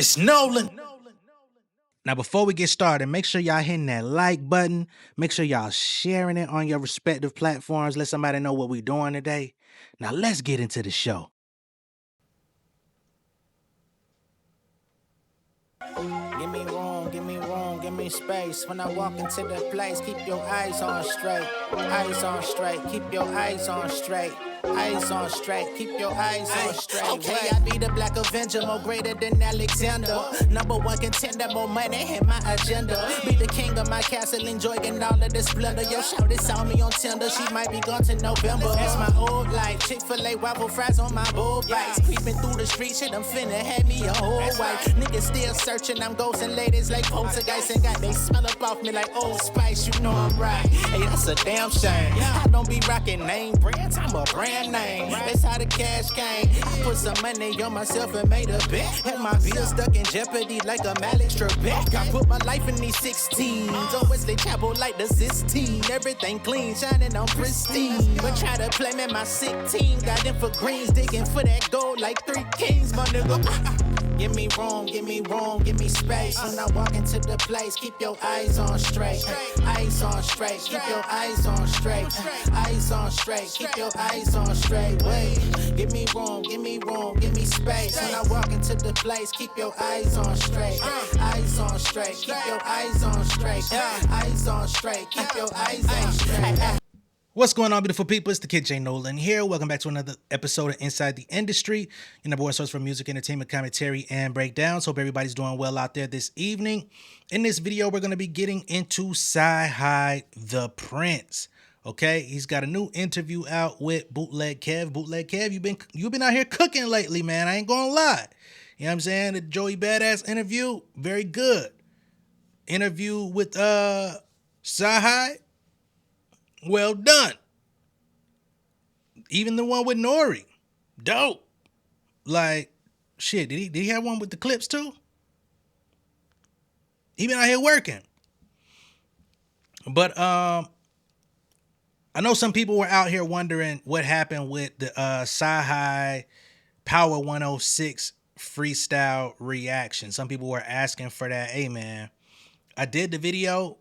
It's Nolan. Now, before we get started, make sure y'all hitting that like button. Make sure y'all sharing it on your respective platforms. Let somebody know what we're doing today. Now, let's get into the show. Give me room, give me space. When I walk into the place, keep your eyes on straight. Eyes on straight, keep your eyes on straight. Eyes on straight, keep your eyes on straight. Okay, I be the Black Avenger, more greater than Alexander. Number one contender, more money in my agenda. Be the king of my castle, enjoying all of the splendor. Yo, shout this on me on Tinder, she might be gone to November. That's my old life, Chick-fil-A waffle fries on my bull bites. Creeping through the street, shit, I'm finna have me a whole wife. Niggas still searching, I'm ghosting ladies like poltergeist. And got they smell up off me like Old Spice, you know I'm right. Hey, that's a damn shame. I don't be rocking name brands, I'm a brand name. That's how the cash came. I put some money on myself and made a bet. Had my bills stuck in jeopardy like a Malik Trebek. I put my life in these 16s. Always they chapel like the 16. Everything clean, shining on pristine. But try to play me my sick team. Got them for greens, digging for that gold like 3 kings, my nigga. Give me room, give me space. When I walk into the place, keep your eyes on straight. Eyes on straight, keep your eyes on straight. Eyes on straight, keep your eyes on straight. Wait, give me room, give me space. When I walk into the place, keep your eyes on straight. Eyes on straight, keep your eyes on straight. Eyes on straight, keep your eyes on straight. What's going on, beautiful people? It's the kid J Nolan here. Welcome back to another episode of Inside the Industry. Your number one source for music, entertainment, commentary, and breakdowns. Hope everybody's doing well out there this evening. In this video, we're going to be getting into CyHi the Prince. Okay, he's got a new interview out with Bootleg Kev. Bootleg Kev, you've been out here cooking lately, man. I ain't gonna lie. You know what I'm saying? The Joey Badass interview, very good. Interview with Sahigh. Well done. Even the one with Nori. Dope. Like, shit, did he have one with the clips too? He been out here working. But I know some people were out here wondering what happened with the CyHi Power 106 freestyle reaction. Some people were asking for that. Hey man, I did the video.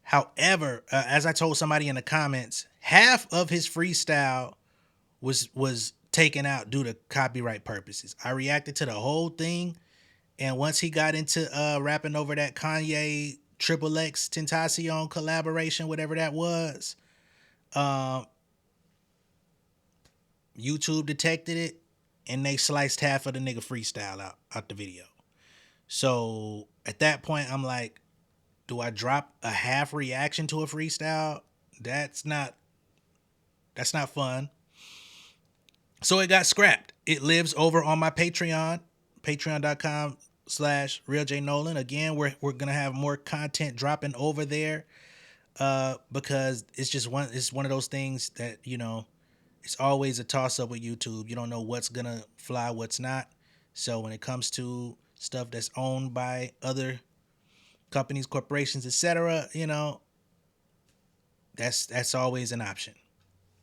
However, as I told somebody in the comments, half of his freestyle was taken out due to copyright purposes. I reacted to the whole thing, and once he got into rapping over that Kanye Triple X Tentacion collaboration, whatever that was, YouTube detected it, and they sliced half of the nigga freestyle out the video. So at that point, I'm like, do I drop a half reaction to a freestyle? That's not fun. So it got scrapped. It lives over on my Patreon, patreon.com/RealJNolan. Again, we're going to have more content dropping over there because it's one of those things that, you know, it's always a toss up with YouTube. You don't know what's going to fly, what's not. So when it comes to stuff that's owned by other companies, corporations, etc., you know, that's always an option.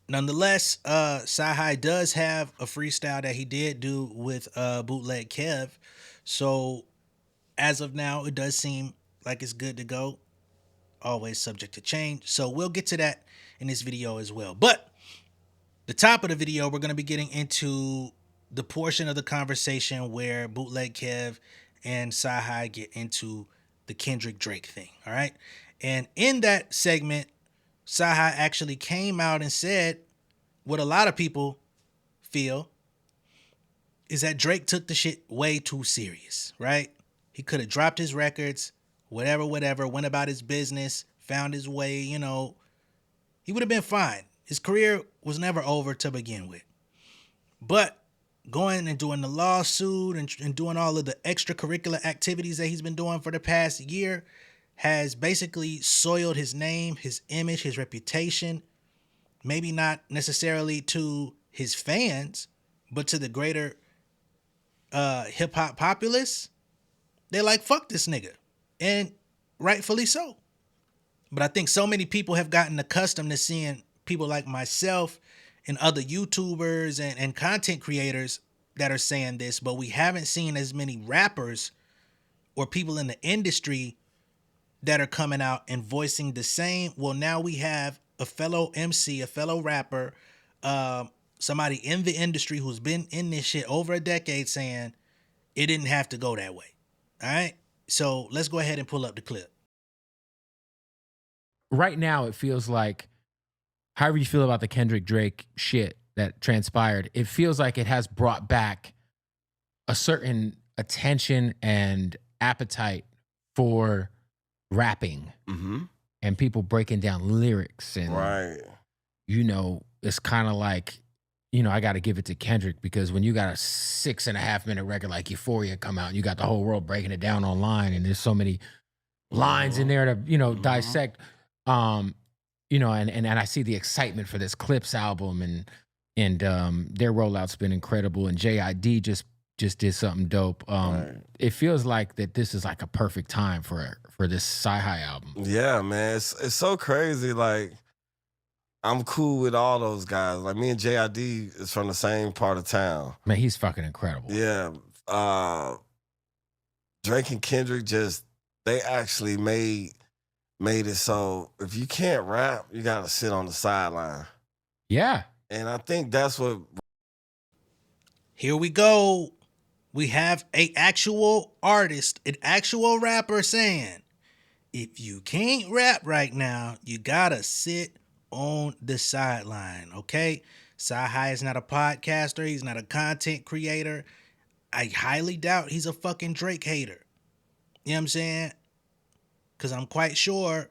Nonetheless, CyHi does have a freestyle that he did do with Bootleg Kev. So as of now, it does seem like it's good to go. Always subject to change. So we'll get to that in this video as well. But the top of the video, we're going to be getting into the portion of the conversation where Bootleg Kev and CyHi get into the Kendrick Drake thing. All right. And in that segment, CyHi actually came out and said what a lot of people feel is that Drake took the shit way too serious, right? He could have dropped his records, whatever, went about his business, found his way, you know, he would have been fine. His career was never over to begin with. But going and doing the lawsuit and doing all of the extracurricular activities that he's been doing for the past year has basically soiled his name, his image, his reputation. Maybe not necessarily to his fans, but to the greater hip hop populace. They're like, fuck this nigga. And rightfully so. But I think so many people have gotten accustomed to seeing people like myself and other YouTubers and content creators that are saying this, but we haven't seen as many rappers or people in the industry that are coming out and voicing the same. Well, now we have a fellow MC, a fellow rapper, somebody in the industry who's been in this shit over a decade saying it didn't have to go that way. All right. So let's go ahead and pull up the clip. Right now, it feels like, however you feel about the Kendrick Drake shit that transpired, it feels like it has brought back a certain attention and appetite for rapping and people breaking down lyrics. And, you know, it's kind of like, you know, I got to give it to Kendrick, because when you got a 6.5 minute record like Euphoria come out and you got the whole world breaking it down online and there's so many lines in there to, you know, dissect, you know, and I see the excitement for this Clips album, and their rollout's been incredible, and JID just did something dope. It feels like that this is like a perfect time for this CyHi album. Yeah, man, it's so crazy. Like, I'm cool with all those guys. Like, me and JID is from the same part of town. Man, he's fucking incredible. Yeah. Drake and Kendrick they actually made it so if you can't rap, you gotta sit on the sideline. Yeah. And I think that's what. Here we go. We have an actual artist, an actual rapper saying, if you can't rap right now, you gotta sit on the sideline, okay? CyHi is not a podcaster. He's not a content creator. I highly doubt he's a fucking Drake hater. You know what I'm saying? Because I'm quite sure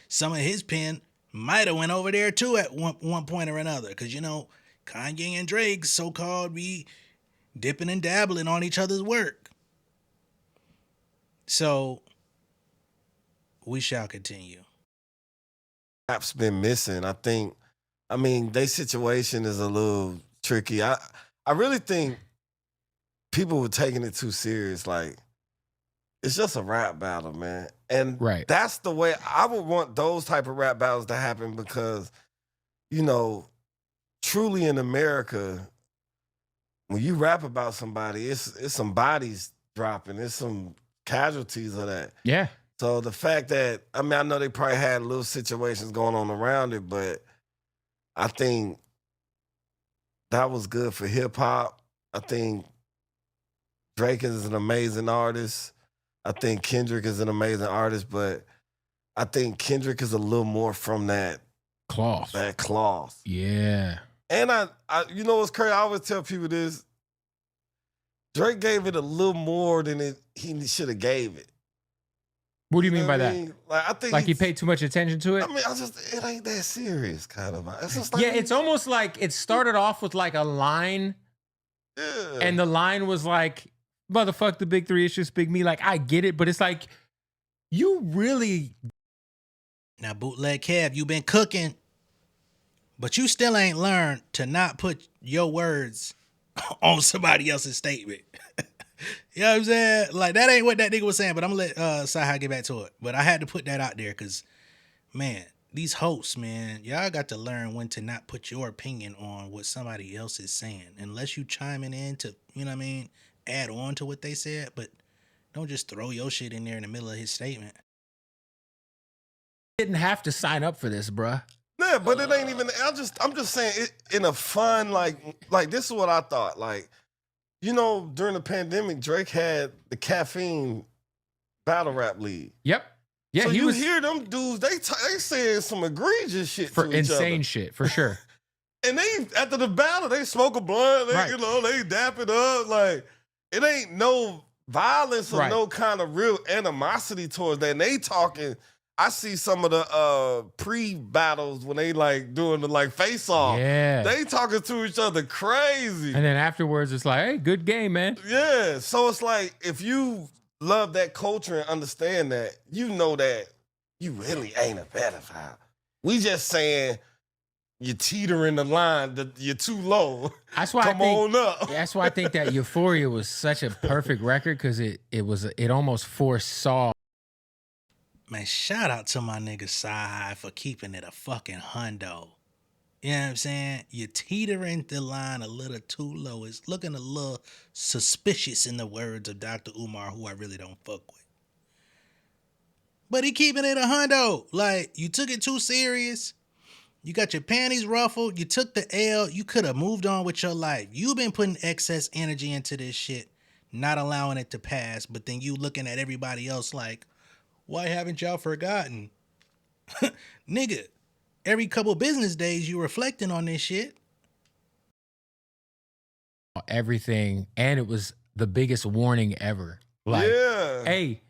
some of his pen might have went over there too at one point or another. Because, you know, Kanye and Drake so-called be dipping and dabbling on each other's work. So we shall continue. Rap's been missing. I mean, their situation is a little tricky. I really think people were taking it too serious. Like, it's just a rap battle, man. And that's the way I would want those type of rap battles to happen, because, you know, truly in America, when you rap about somebody, it's some bodies dropping. It's some casualties of that. Yeah. So the fact that, I mean, I know they probably had little situations going on around it, but I think that was good for hip hop. I think Drake is an amazing artist. I think Kendrick is an amazing artist, but I think Kendrick is a little more from that cloth. Yeah. And I you know what's crazy? I always tell people this. Drake gave it a little more than he should have gave it. What do you mean by that? Like, I think like he paid too much attention to it? I mean, it ain't that serious, kind of. It's just like, yeah, it's almost like it started off with like a line. Yeah. And the line was like, motherfuck the big three, it's just big me. Like, I get it, but it's like, you really. Now, Bootleg Kev, you been cooking, but you still ain't learned to not put your words on somebody else's statement. You know what I'm saying? Like, that ain't what that nigga was saying, but I'm gonna let CyHi get back to it. But I had to put that out there because, man, these hosts, man, y'all got to learn when to not put your opinion on what somebody else is saying. Unless you chiming in to, you know what I mean, add on to what they said, but don't just throw your shit in there in the middle of his statement. Didn't have to sign up for this, bruh. Yeah, but it ain't even, I'm just saying it in a fun, like this is what I thought. Like, you know, during the pandemic, Drake had the Caffeine Battle Rap League. Yep. Yeah, so you hear them dudes, they saying some egregious shit for to each other. Insane shit, for sure. And they, after the battle, they smoke a blunt, you know, they dap it up. Like, it ain't no violence or no kind of real animosity towards that. And they talking, I see some of the pre-battles when they like doing the like face-off. Yeah. They talking to each other crazy. And then afterwards, it's like, hey, good game, man. Yeah. So it's like, if you love that culture and understand that, you know that you really ain't a pedophile. We just saying you're teetering the line, you're too low. That's why Come on up. That's why I think that Euphoria was such a perfect record, because it almost foresaw. Man, shout out to my nigga CyHi for keeping it a fucking hundo. You know what I'm saying? You're teetering the line a little too low. It's looking a little suspicious in the words of Dr. Umar, who I really don't fuck with. But he keeping it a hundo. Like, you took it too serious. You got your panties ruffled. You took the L. You could have moved on with your life. You've been putting excess energy into this shit, not allowing it to pass. But then you looking at everybody else like, why haven't y'all forgotten? Nigga, every couple business days you reflecting on this shit. Everything, and it was the biggest warning ever. Like, Yeah. hey,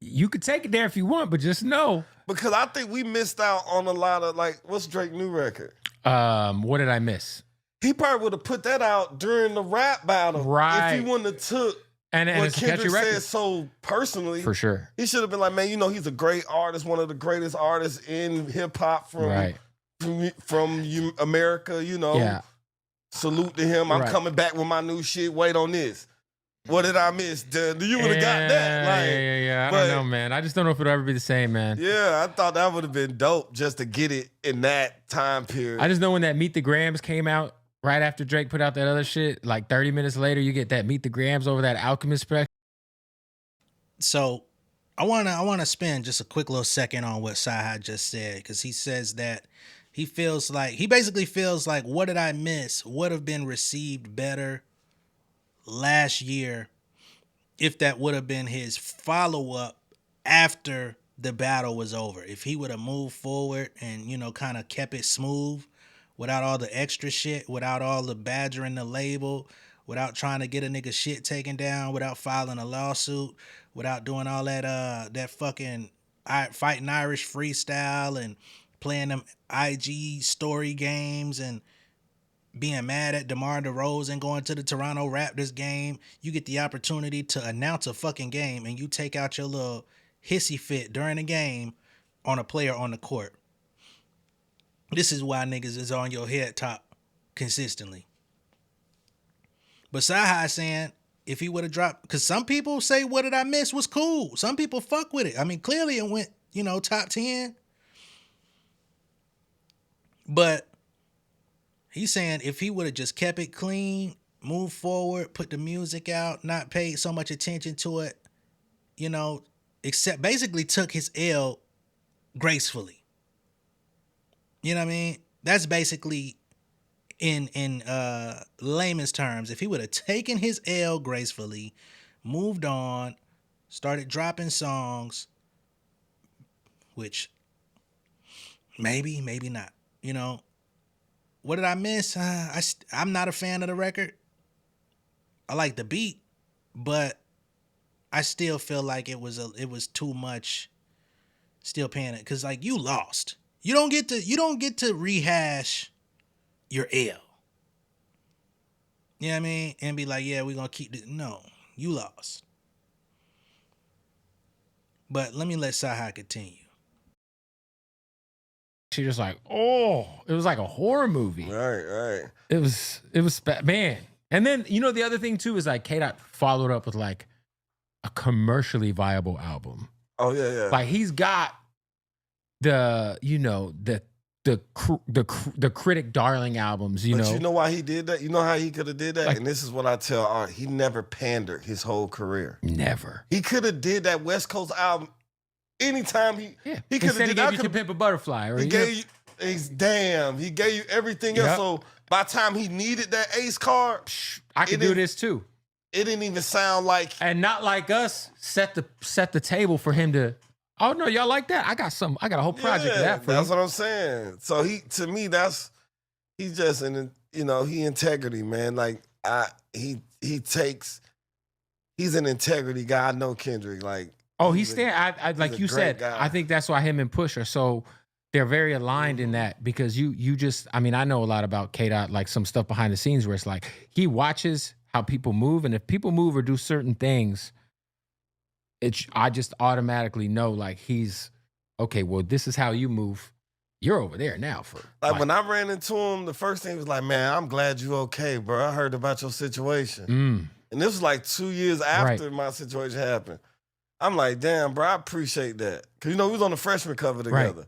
you could take it there if you want, but just know. Because I think we missed out on a lot of, like, what's Drake's new record? What did I miss? He probably would have put that out during the rap battle. Right. If he wouldn't have took And what it's a catchy Kendrick record. said so personally. For sure. He should have been like, man, you know, he's a great artist, one of the greatest artists in hip hop from America, you know. Yeah. Salute to him. I'm Right. coming back with my new shit. Wait on this. What did I miss? Dude, you would have got that. Like, Yeah. I but- don't know, man. I just don't know if it'll ever be the same, man. yeah, I thought that would have been dope just to get it in that time period. I just know when that Meet the Grams came out right after Drake put out that other shit, like 30 minutes later, you get that Meet the Grams over that Alchemist spec. So I wanna spend just a quick little second on what CyHi just said, because he says that he basically feels like what did I miss would have been received better last year if that would have been his follow-up after the battle was over. If he would have moved forward and, you know, kind of kept it smooth without all the extra shit, without all the badgering the label, without trying to get a nigga shit taken down, without filing a lawsuit, without doing all that fucking fighting Irish freestyle and playing them IG story games and being mad at DeMar DeRozan going to the Toronto Raptors game. You get the opportunity to announce a fucking game and you take out your little hissy fit during the game on a player on the court. This is why niggas is on your head top consistently. But CyHi saying if he would have dropped, because some people say what did I miss was cool. Some people fuck with it. I mean, clearly it went, you know, top 10. But he's saying if he would have just kept it clean, moved forward, put the music out, not paid so much attention to it, you know, except basically took his L gracefully. You know what I mean? That's basically in layman's terms. If he would have taken his L gracefully, moved on, started dropping songs, which maybe not, you know. What did I miss? I'm not a fan of the record. I like the beat, but I still feel like it was too much. Still paying it because like you lost. You don't get to rehash your L. You know what I mean? And be like, yeah, we're gonna keep this. No, you lost. But let me let CyHi continue. She just like, oh, it was like a horror movie. Right. It was man. And then, you know, the other thing too is like K-Dot followed up with like a commercially viable album. Oh, yeah. Like he's got the, you know, the critic darling albums, But you know why he did that? You know how he could have did that? Like- And this is what I tell Art. He never pandered his whole career. Never. He could have did that West Coast album anytime he could have Instead he did gave that. you To Pimp a Butterfly. Or, He you know, gave you, he gave you everything else. Yep. So by the time he needed that ace card, I could it do didn't- this too. it didn't even sound like And not like us set the table for him to, oh no, y'all like that? I got a whole project of that for that's you. what I'm saying. So to me, he's just he integrity, man. Like he's an integrity guy. I know Kendrick. Like Oh, he's he's there. I like a you great said. guy. I think that's why him and Push are so they're very aligned in that because you just. I mean, I know a lot about K-Dot, like some stuff behind the scenes where it's like he watches how people move, and if people move or do certain things, I just automatically know like he's okay. Well, this is how you move. You're over there now for Like when I ran into him, the first thing was like, "Man, I'm glad you okay, bro. I heard about your situation." And this was like 2 years after my situation happened. I'm like, damn, bro, I appreciate that. Because, we was on the freshman cover together.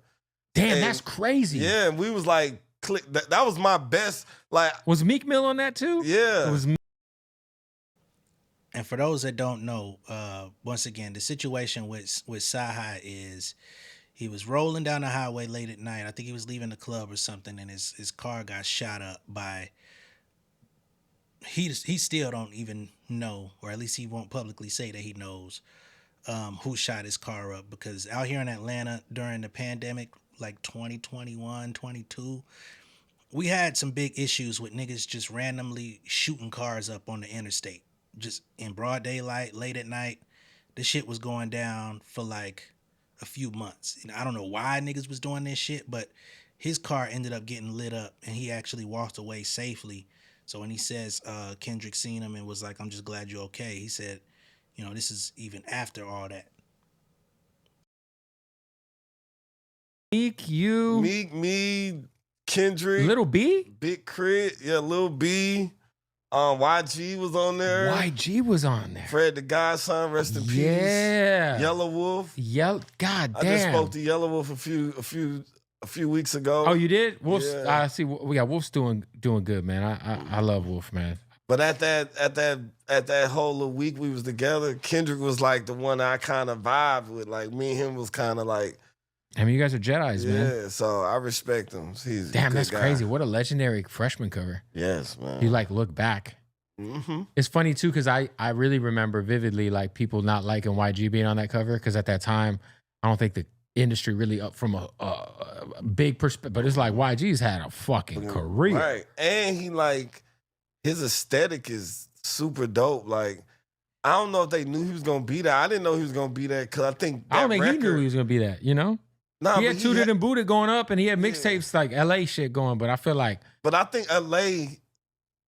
Damn, And- that's crazy. Yeah, and we was like clicked. That was my best. Like, Was Meek Mill on that too? yeah. It was. And for those that don't know, once again, the situation with CyHi is he was rolling down the highway late at night. I think he was leaving the club or something, and his car got shot up by. He still don't even know, or at least he won't publicly say that he knows who shot his car up, because out here in Atlanta during the pandemic, like 2021, 22, we had some big issues with niggas just randomly shooting cars up on the interstate, just in broad daylight, late at night. This shit was going down for like a few months. I don't know why niggas was doing this shit, but his car ended up getting lit up and he actually walked away safely. So when he says Kendrick seen him and was like, "I'm just glad you're okay," he said, this is even after all that. Meek, you, Meek, me, Kendrick, Little B, Big Crit, yeah, Lil B, YG was on there. YG was on there. Fred the Godson, rest in peace. Yeah. Yellow Wolf. God damn. I just spoke to Yellow Wolf a few weeks ago. Oh, you did? Wolf's, Yeah. I see. Yeah, Wolf's doing good, man. I love Wolf, man. But at that whole little week we was together, Kendrick was like the one I kind of vibed with. Like me and him was kind of like, I mean, you guys are Jedis, man. yeah. So I respect him. He's a Damn, good that's guy. crazy. What a legendary freshman cover. Yes, man. You like look back. Mm-hmm. It's funny too, because I really remember vividly like people not liking YG being on that cover, because at that time I don't think the industry really up from a big perspective, but it's like YG's had a fucking career. Right. And he like his aesthetic is super dope. Like I don't know if they knew he was gonna be that. I didn't know he was gonna be that because I think that I don't think record, he knew he was gonna be that, Nah, he had but Tooted and Booted going up, and he had Yeah. mixtapes like LA shit going, but I feel like But I think LA,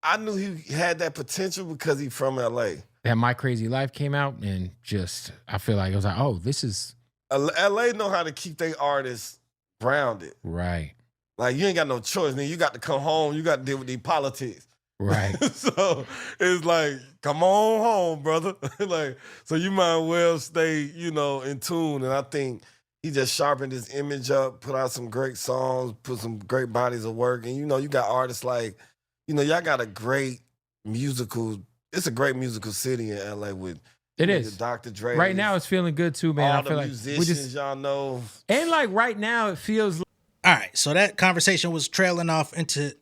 I knew he had that potential because he from LA. that My Crazy Life came out, and just I feel like it was like, oh, this is LA know how to keep their artists grounded. right. Like you ain't got no choice. Then you got to come home. You got to deal with these politics. Right. So it's like, come on home, brother. Like, so you might well stay, in tune. And I think he just sharpened his image up, put out some great songs, put some great bodies of work. And you got artists like, y'all got a great musical. It's a great musical city in LA with. It is. Dr. Dre. Right now it's feeling good too, man. All I feel the like musicians y'all know. and like right now it feels like All right, so that conversation was trailing off into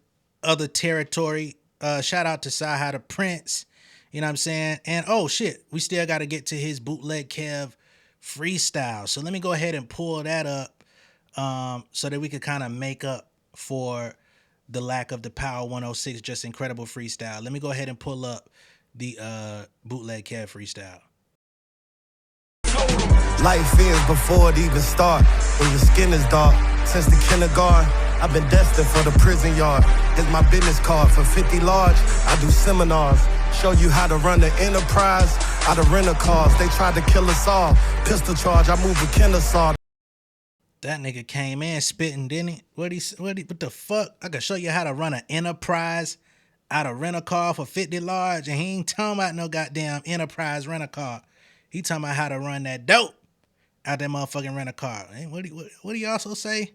other territory. Shout out to CyHi the Prince, you know what I'm saying? And oh shit, we still got to get to his bootleg Kev freestyle. So let me go ahead and pull that up so that we could kind of make up for the lack of the Power 106 just incredible freestyle. Let me go ahead and pull up the bootleg Kev freestyle. Life is before it even start. When your skin is dark, since the kindergarten, I've been destined for the prison yard. Here's my business card for 50 large. I do seminars, show you how to run the enterprise. Out of rental cars, they tried to kill us all. Pistol charge, I move with Kennesaw. That nigga came in spitting, didn't he? What the fuck? I can show you how to run an enterprise out of rent a car for 50 large, and he ain't talking about no goddamn enterprise rent a car. He talking about how to run that dope out that motherfucking rent a car. What do you also say?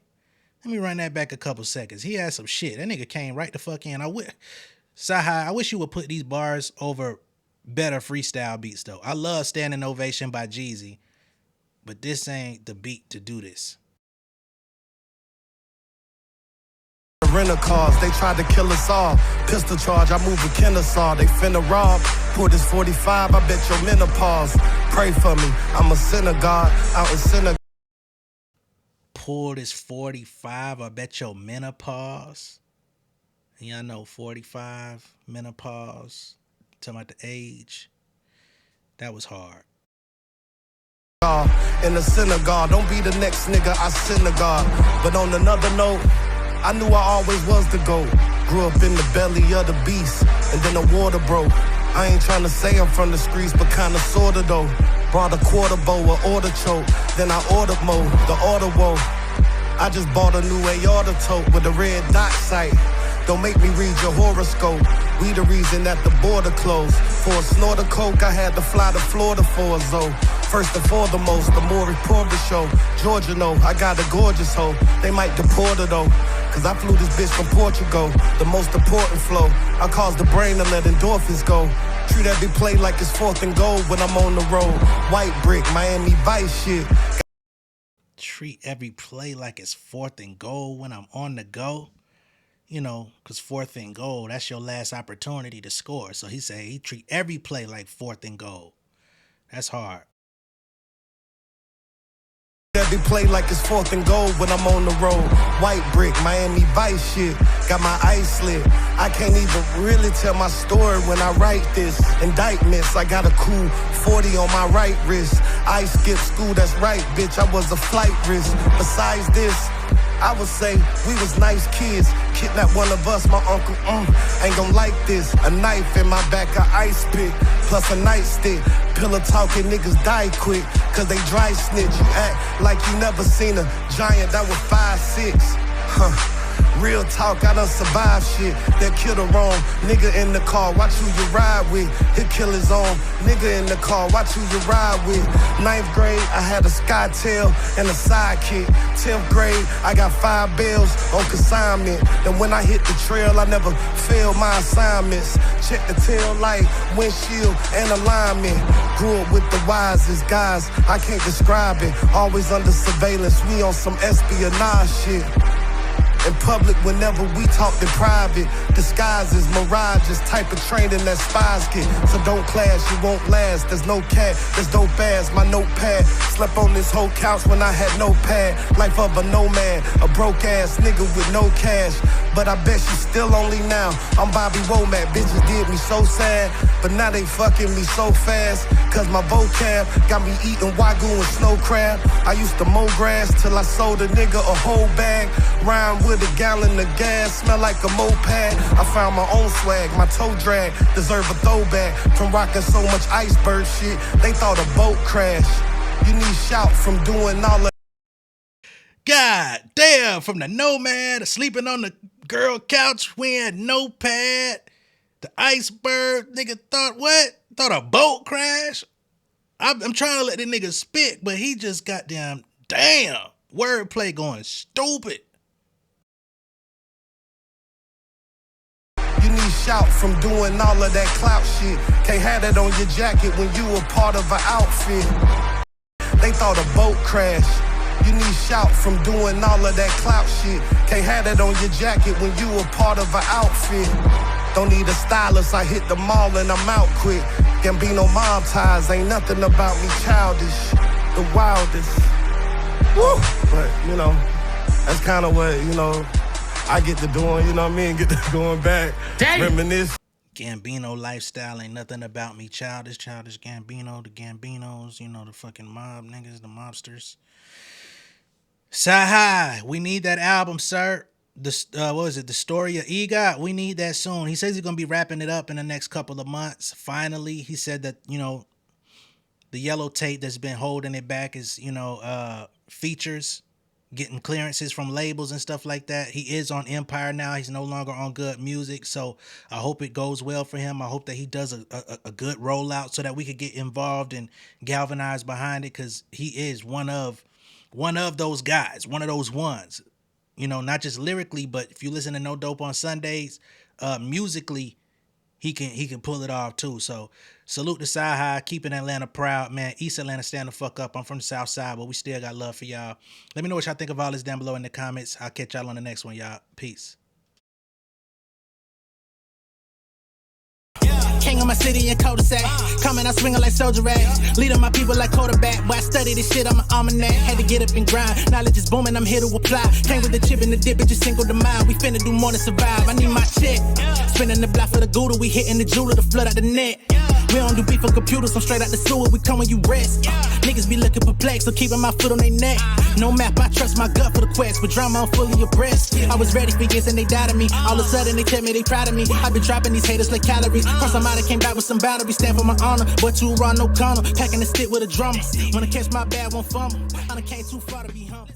Let me run that back a couple seconds. He had some shit. That nigga came right the fuck in. Sahigh, I wish you would put these bars over better freestyle beats though. I love Standing Ovation by Jeezy, but this ain't the beat to do this. Rental cars, they tried to kill us all. Pistol charge, I move with Kennesaw. They finna rob. Pour this 45, I bet your menopause. Pray for me, I'm a synagogue out in synagogue. Pour this 45, I bet your menopause. Yeah, I know 45, menopause. Talking about the age. That was hard. In the synagogue, don't be the next nigga I synagogue. But on another note, I knew I always was the GOAT. Grew up in the belly of the beast, and then the water broke. I ain't tryna say I'm from the streets, but kinda sorta though. Brought a quarter bow, a order choke, then I ordered more, the order woe. I just bought a new aorta tote with a red dot sight. Don't make me read your horoscope. We the reason that the border closed. For a snort of coke, I had to fly to Florida for a zoo. First and foremost, the more report the show. Georgia know I got a gorgeous hoe. They might deport her though, cause I flew this bitch from Portugal. The most important flow, I cause the brain to let endorphins go. Treat every play like it's 4th and goal when I'm on the road. White brick, Miami Vice shit. Treat every play like it's 4th and goal when I'm on the go. You know, because 4th and goal, that's your last opportunity to score. So he said he treat every play like 4th and goal. That's hard. Every play like it's 4th and goal when I'm on the road. White brick, Miami Vice shit. Got my ice lit. I can't even really tell my story when I write this. Indictments, I got a cool 40 on my right wrist. I skipped school, that's right, bitch. I was a flight risk. Besides this, I would say we was nice kids. Kidnap one of us, my uncle, ain't gon' like this. A knife in my back, a ice pick, plus a nightstick. Pillow talking niggas die quick, cause they dry snitch. You act like you never seen a giant that was 5'6". Real talk, I done survived shit. That killed a wrong nigga in the car, watch who you ride with. He'll kill his own nigga in the car, watch who you ride with. 9th grade, I had a skytail and a sidekick. 10th grade, I got 5 bills on consignment. And when I hit the trail, I never failed my assignments. Check the tail light, windshield, and alignment. Grew up with the wisest guys, I can't describe it. Always under surveillance, we on some espionage shit. In public, whenever we talk in private, disguises, mirages, type of training that spies get. So don't clash, you won't last. There's no cat, there's no bass. My notepad, slept on this whole couch when I had no pad. Life of a nomad, a broke ass nigga with no cash. But I bet you still only now. I'm Bobby Womack, bitches did me so sad, but now they fucking me so fast. Cause my vocab got me eating wagyu and snow crab. I used to mow grass till I sold a nigga a whole bag. Rhyme with a gallon of gas, smell like a moped. I found my own swag, my toe drag deserve a throwback. From rocking so much iceberg shit, they thought a boat crash. You need shout from doing all of. God damn, from the nomad, sleeping on the girl couch, wearing no pad, the iceberg, nigga thought what? Thought a boat crash? I'm trying to let the nigga spit, but he just goddamn, damn, wordplay going stupid. You need shout from doing all of that clout shit. Can't have that on your jacket when you were part of an outfit. They thought a boat crash. You need shout from doing all of that clout shit. Can't have that on your jacket when you were part of an outfit. Don't need a stylist, I hit the mall and I'm out quick. Gambino mob ties, ain't nothing about me childish. The wildest. Woo! But, you know, that's kind of what, you know, I get to doing, you know what I mean? Get to going back, reminisce. Gambino lifestyle ain't nothing about me childish. Childish Gambino, the Gambinos, you know, the fucking mob niggas, the mobsters. CyHi, we need that album, sir. The what was it? The Story of EGOT. We need that soon. He says he's gonna be wrapping it up in the next couple of months. Finally, he said that, you know, the yellow tape that's been holding it back is, you know, features, getting clearances from labels and stuff like that. He is on Empire now. He's no longer on Good Music, so I hope it goes well for him. I hope that he does a good rollout so that we could get involved and galvanize behind it, because he is one of those guys, one of those ones. You know, not just lyrically, but if you listen to No Dope on Sundays, musically, he can pull it off too. So salute to CyHi, keeping Atlanta proud, man. East Atlanta, stand the fuck up. I'm from the South Side, but we still got love for y'all. Let me know what y'all think of all this down below in the comments. I'll catch y'all on the next one, y'all. Peace. King of my city and cul-de-sac. Coming out swinging like soldier rag. Leading my people like quarterback. Boy, I study this shit, I'm an almanac. Had to get up and grind. Knowledge is booming, I'm here to apply. Came with the chip and the dip, it just single the mind. We finna do more than survive. I need my check. Spinning the block for the Gouda. We hitting the jeweler to flood out the net. We don't do beef for computers, I'm straight out the sewer. We come when you rest. Niggas be looking perplexed, so keeping my foot on their neck. No map, I trust my gut for the quest. But drama, I'm fully abreast. I was ready for years and they doubted me. All of a sudden they tell me they proud of me. I've been dropping these haters like calories. Cross them out, I came back with some boundaries. Stand for my honor, but you run no corner. Packing the stick with a drummer. When I catch my bad, won't fumble. I done came too far to be humble.